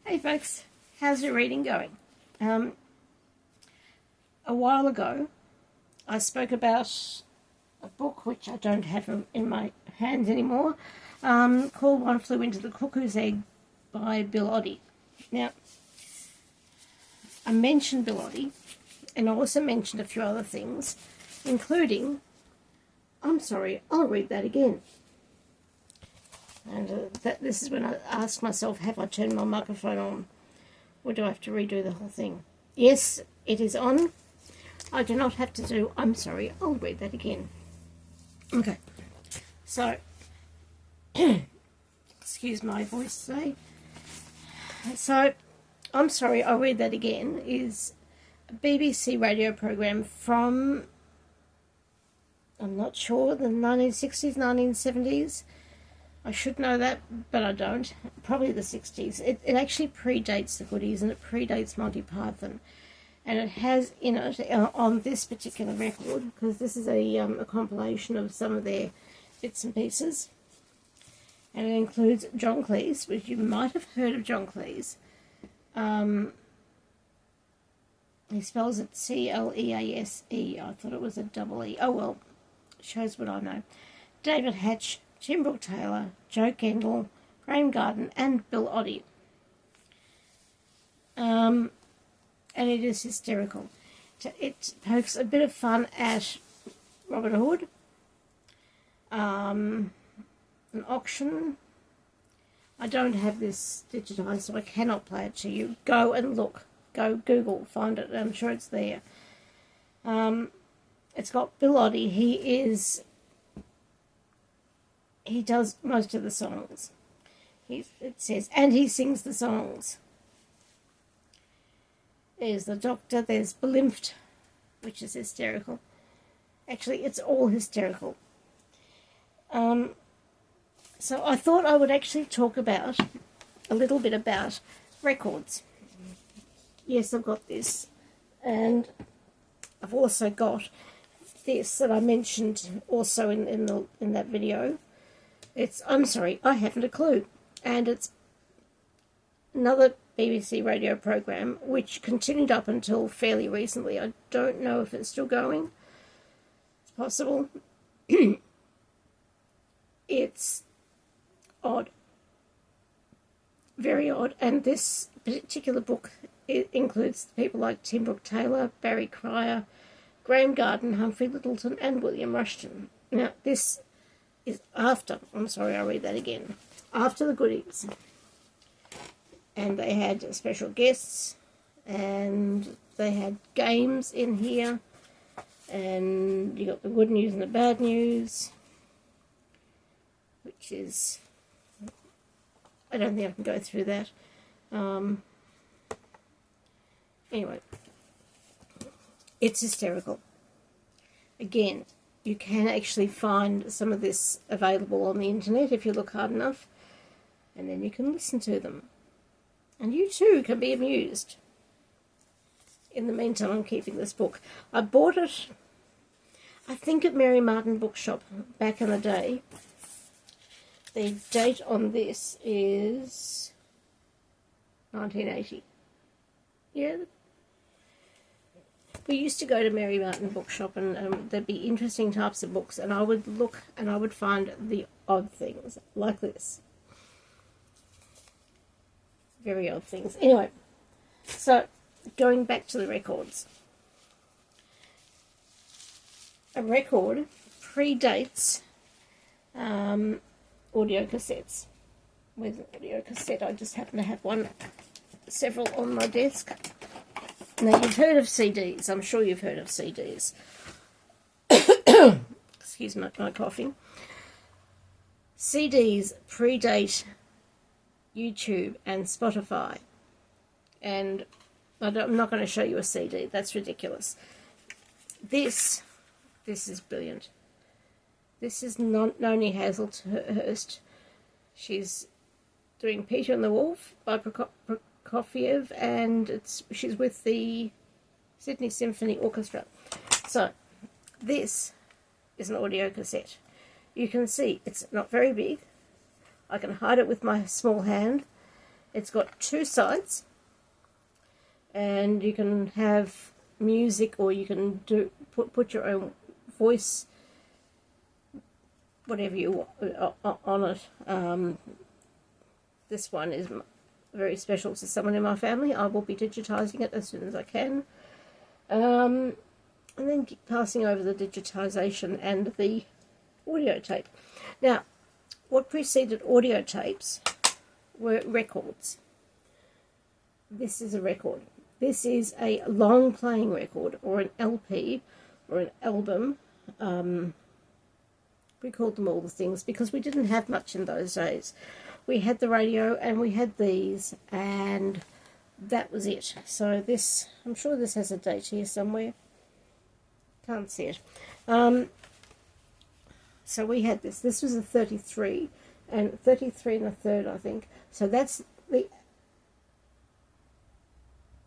Hey folks, how's your reading going? A while ago I spoke about a book which I don't have in my hands anymore, called One Flew into the Cuckoo's Egg by Bill Oddie. Now, I mentioned Bill Oddie, and I also mentioned a few other things, including, I'm sorry, I'll read that again. And this is when I ask myself, have I turned my microphone on? Or do I have to redo the whole thing? Yes, it is on. I do not have to do, I'm sorry, I'll read that again. Okay, so, excuse my voice today. So, I'm sorry, I'll read that again, is a BBC radio program from, I'm not sure, the 1960s, 1970s. I should know that, but I don't. Probably the 60s. It actually predates the Goodies, and it predates Monty Python. And it has in it, on this particular record, because this is a compilation of some of their bits and pieces, and it includes John Cleese, which you might have heard of John Cleese. He spells it Clease. I thought it was a double E. Oh well, shows what I know. David Hatch, Tim Brooke Taylor, Joe Kendall, Graham Garden, and Bill Oddie. And it is hysterical. It pokes a bit of fun at Robin Hood, an auction. I don't have this digitized, so I cannot play it to you. Go and look. Go Google, find it. I'm sure it's there. It's got Bill Oddie. He does most of the songs. It says, and he sings the songs. There's the Doctor, there's Belimphed, which is hysterical. Actually, it's all hysterical. So I thought I would actually talk about, a little bit about records. Yes, I've got this. And I've also got this that I mentioned also in that video. I'm sorry, I haven't a clue. And it's another BBC radio program which continued up until fairly recently. I don't know if it's still going. It's possible. It's odd. Very odd. And this particular book, it includes people like Tim Brooke Taylor, Barry Cryer, Graham Garden, Humphrey Lyttelton, and William Rushton. Now, this is after, I'm sorry, I'll read that again, after the Goodies. And they had special guests, and they had games in here, and you got the good news and the bad news, which is, I don't think I can go through that. Anyway, it's hysterical. Again, you can actually find some of this available on the internet if you look hard enough, and then you can listen to them. And you too can be amused. In the meantime, I'm keeping this book. I bought it, I think, at Mary Martin Bookshop back in the day. The date on this is 1980. Yeah. We used to go to Mary Martin Bookshop, and there'd be interesting types of books, and I would look and I would find the odd things, like this. Very odd things. Anyway, so going back to the records. A record predates audio cassettes. Where's an audio cassette? I just happen to have several on my desk. Now, you've heard of CDs. I'm sure you've heard of CDs. Excuse my coughing. CDs predate YouTube and Spotify. And I'm not going to show you a CD. That's ridiculous. This is brilliant. This is Noni Hazlehurst. She's doing Peter and the Wolf by Prokofiev, and she's with the Sydney Symphony Orchestra. So, this is an audio cassette. You can see it's not very big. I can hide it with my small hand, It's got two sides, and you can have music, or you can put your own voice, whatever you want on it. This one is very special to someone in my family. I will be digitizing it as soon as I can, and then passing over the digitization and the audio tape. Now, what preceded audio tapes were records. This is a record. This is a long playing record, or an LP, or an album. We called them all the things because we didn't have much in those days. We had the radio and we had these, and that was it. So this, I'm sure this has a date here somewhere. Can't see it. So we had this. This was a 33, and 33 and a third, I think. So that's the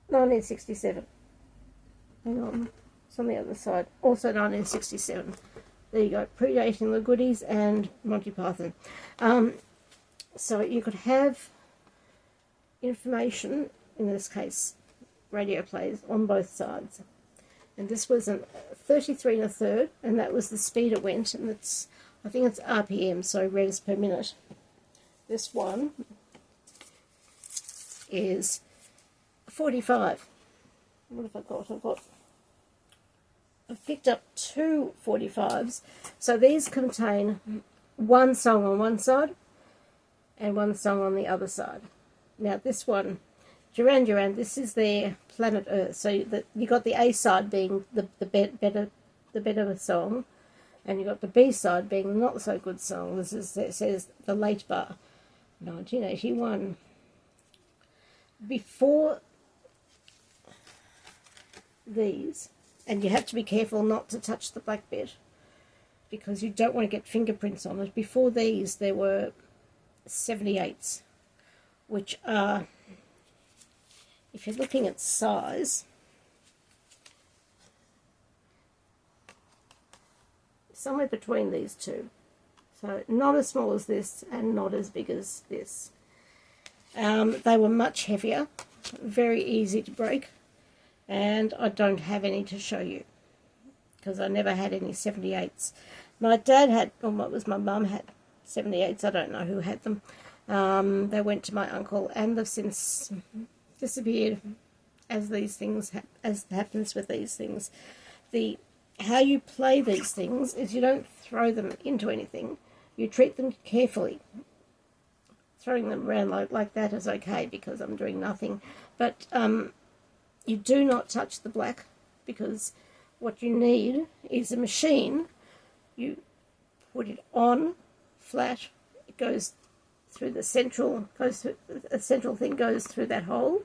1967. Hang on, it's on the other side. Also 1967. There you go, predating the goodies and Monty Python. So you could have information, in this case radio plays, on both sides. And this was a 33 and a third, and that was the speed it went, and it's, I think it's RPM, so revs per minute. This one is 45. What have I got? I've picked up two 45s. So these contain one song on one side and one song on the other side. Now this one, Duran Duran, this is their Planet Earth. So you got the A side being the better song, and you got the B side being the not so good song. This is, it says the late bar, 1981. Before these, and you have to be careful not to touch the black bit because you don't want to get fingerprints on it. Before these, there were 78s, which are, if you're looking at size, somewhere between these two. So not as small as this and not as big as this. They were much heavier, very easy to break, and I don't have any to show you because I never had any 78s. My dad had, or what was my mum had 78s, I don't know who had them. They went to my uncle, and they've since disappeared, as these things, as happens with these things. How you play these things is you don't throw them into anything. You treat them carefully. Throwing them around like that is okay because I'm doing nothing. But you do not touch the black, because what you need is a machine. You put it on flat. It goes through the central, a central thing goes through that hole,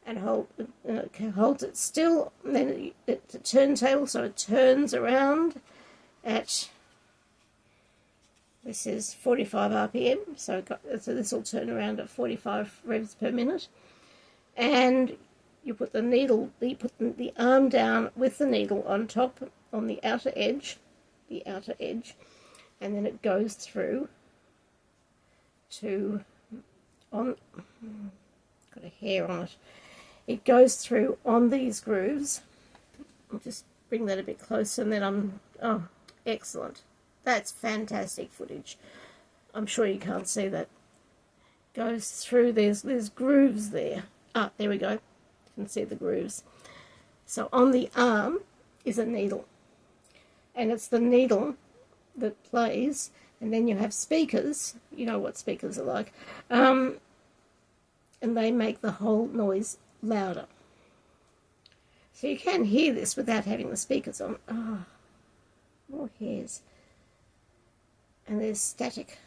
and holds it still. And then it's a turntable, so it turns around at, this is 45 RPM, so this will turn around at 45 revs per minute. And you put the needle, you put the arm down with the needle on top, on the outer edge, and then it goes through to, got a hair on it. It goes through on these grooves. I'll just bring that a bit closer, and then oh, excellent. That's fantastic footage. I'm sure you can't see that. Goes through, there's grooves there. Ah, there we go. You can see the grooves. So on the arm is a needle. And it's the needle that plays, and then you have speakers. You know what speakers are like. And they make the whole noise louder. So you can hear this without having the speakers on. Oh, more hairs. And there's static.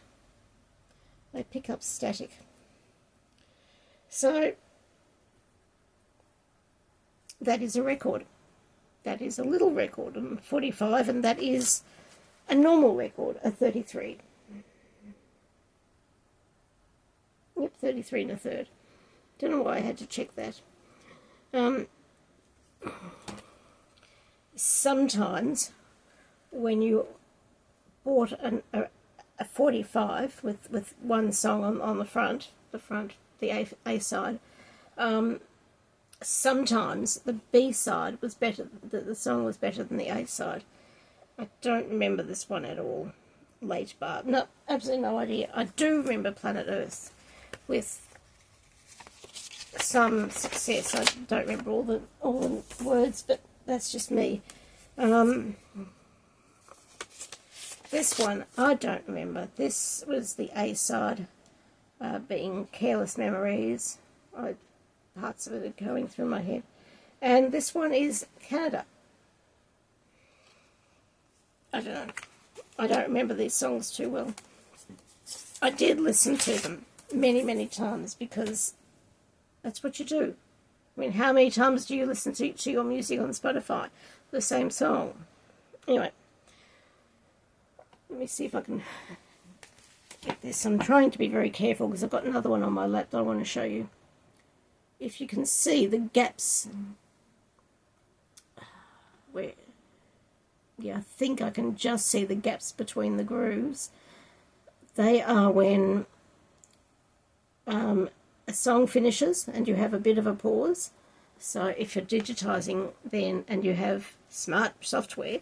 They pick up static. So that is a record. That is a little record, and 45, and that is a normal record, a 33. Yep, 33 and a third. Don't know why I had to check that. Sometimes when you bought a 45 with one song on the front the A side. Sometimes the B side was better, the song was better than the A side. I don't remember this one at all. Late Bar. No, absolutely no idea. I do remember Planet Earth with some success. I don't remember all the words, but that's just me. This one I don't remember. This was the A side, being Careless Memories. Parts of it are going through my head. And this one is Canada. I don't know. I don't remember these songs too well. I did listen to them many, many times because that's what you do. I mean, how many times do you listen to your music on Spotify? The same song. Anyway, let me see if I can get this. I'm trying to be very careful because I've got another one on my lap that I want to show you. If you can see the gaps where, yeah, I think I can just see the gaps between the grooves. They are when a song finishes and you have a bit of a pause. So if you're digitizing then and you have smart software,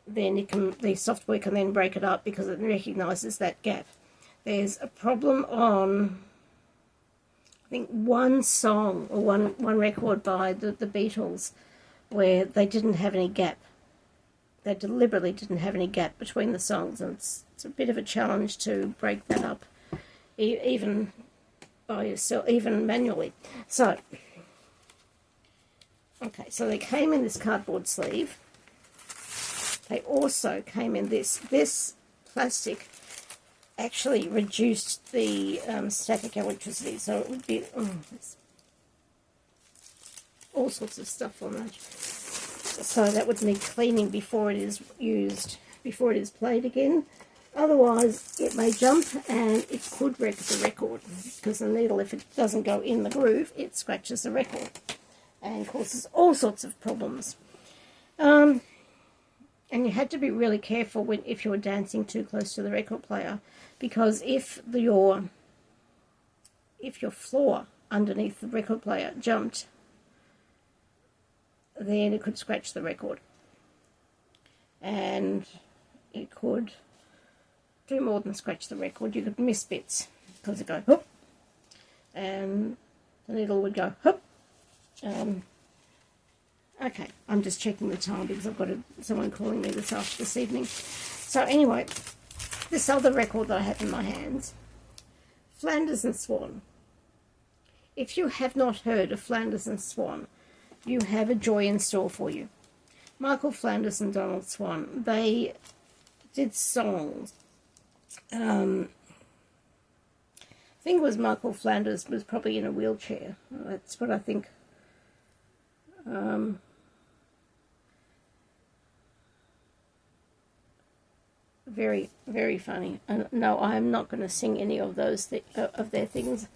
then the software can then break it up because it recognizes that gap. There's a problem on, I think, one song or one record by the Beatles where they didn't have any gap. They deliberately didn't have any gap between the songs, and it's a bit of a challenge to break that up, even by yourself, even manually. So, okay, so they came in this cardboard sleeve. They also came in this. This plastic actually reduced the static electricity, so it would be all sorts of stuff on that. So that would need cleaning before it is used, before it is played again. Otherwise, it may jump and it could wreck the record because the needle, if it doesn't go in the groove, it scratches the record and causes all sorts of problems. And you had to be really careful if you were dancing too close to the record player, because if your floor underneath the record player jumped, then it could scratch the record. And it could do more than scratch the record. You could miss bits because it would go hoop, and the needle would go hoop. Okay, I'm just checking the time because I've got someone calling me this evening. So anyway, this other record that I have in my hands, Flanders and Swann. If you have not heard of Flanders and Swann, you have a joy in store for you. Michael Flanders and Donald Swann, they did songs. I think it was Michael Flanders was probably in a wheelchair. That's what I think. Very, very funny. And no, I am not going to sing any of those of their things.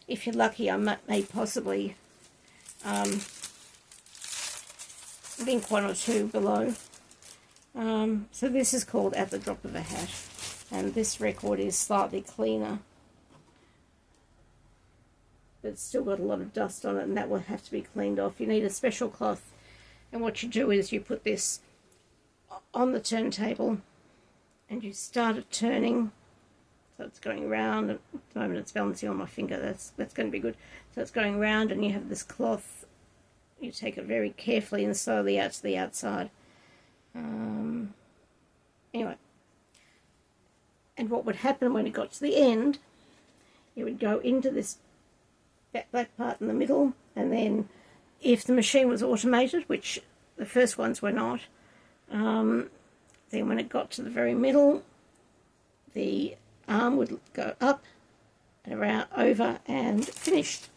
If you're lucky, I may possibly link one or two below. So this is called At the Drop of a Hat, and this record is slightly cleaner, but it's still got a lot of dust on it, and that will have to be cleaned off. You need a special cloth, and what you do is you put this on the turntable and you start it turning, so it's going round. At the moment it's balancing on my finger. That's going to be good. So it's going round, and you have this cloth. You take it very carefully and slowly out to the outside. Anyway, and what would happen when it got to the end, it would go into this black part in the middle, and then if the machine was automated, which the first ones were not, then when it got to the very middle, the arm would go up and around, over, and finished.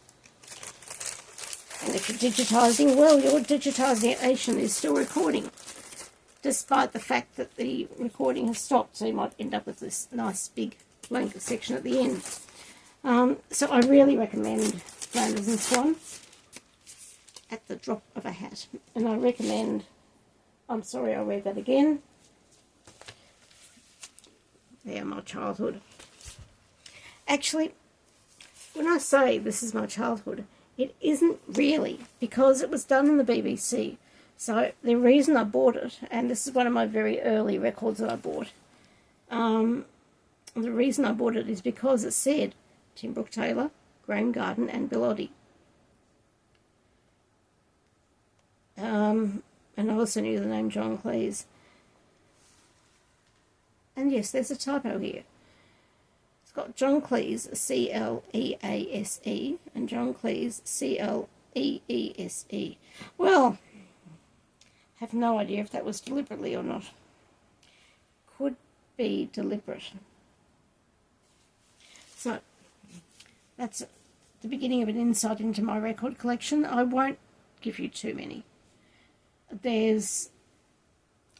And if you're digitising, well, your digitisation is still recording, despite the fact that the recording has stopped, so you might end up with this nice big blank section at the end. So I really recommend Flanders and Swann, At the Drop of a Hat. And I recommend, I'm sorry I read that again, They Are My Childhood. Actually, when I say this is my childhood, it isn't really, because it was done in the BBC. So the reason I bought it, and this is one of my very early records that I bought, the reason I bought it is because it said Tim Brooke Taylor, Graham Garden and Bill Oddie. And I also knew the name John Cleese. And yes, there's a typo here. It's got John Cleese, C-L-E-A-S-E, and John Cleese, C-L-E-E-S-E. Well, have no idea if that was deliberately or not. Could be deliberate. So, that's the beginning of an insight into my record collection. I won't give you too many. There's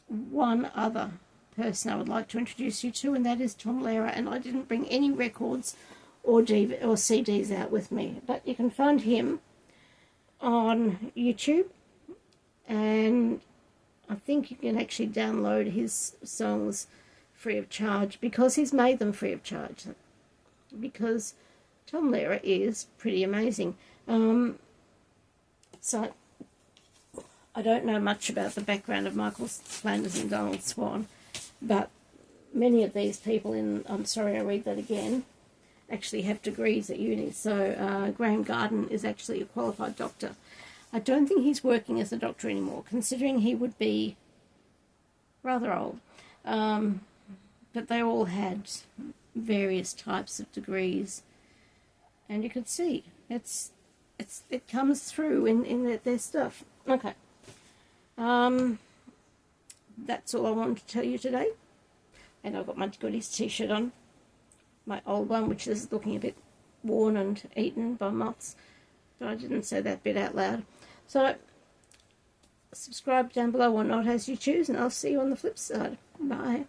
one other person I would like to introduce you to, and that is Tom Lehrer, and I didn't bring any records or CDs out with me, but you can find him on YouTube, and I think you can actually download his songs free of charge, because he's made them free of charge, because Tom Lehrer is pretty amazing. So I don't know much about the background of Michael Flanders and Donald Swann, but many of these people I'm sorry I read that again, actually have degrees at uni. So Graham Garden is actually a qualified doctor. I don't think he's working as a doctor anymore, considering he would be rather old. But they all had various types of degrees, and you could see it comes through in their stuff. Okay. That's all I wanted to tell you today. And I've got my Goodies t-shirt on. My old one, which is looking a bit worn and eaten by moths. But I didn't say that bit out loud. So, subscribe down below or not as you choose, and I'll see you on the flip side. Bye.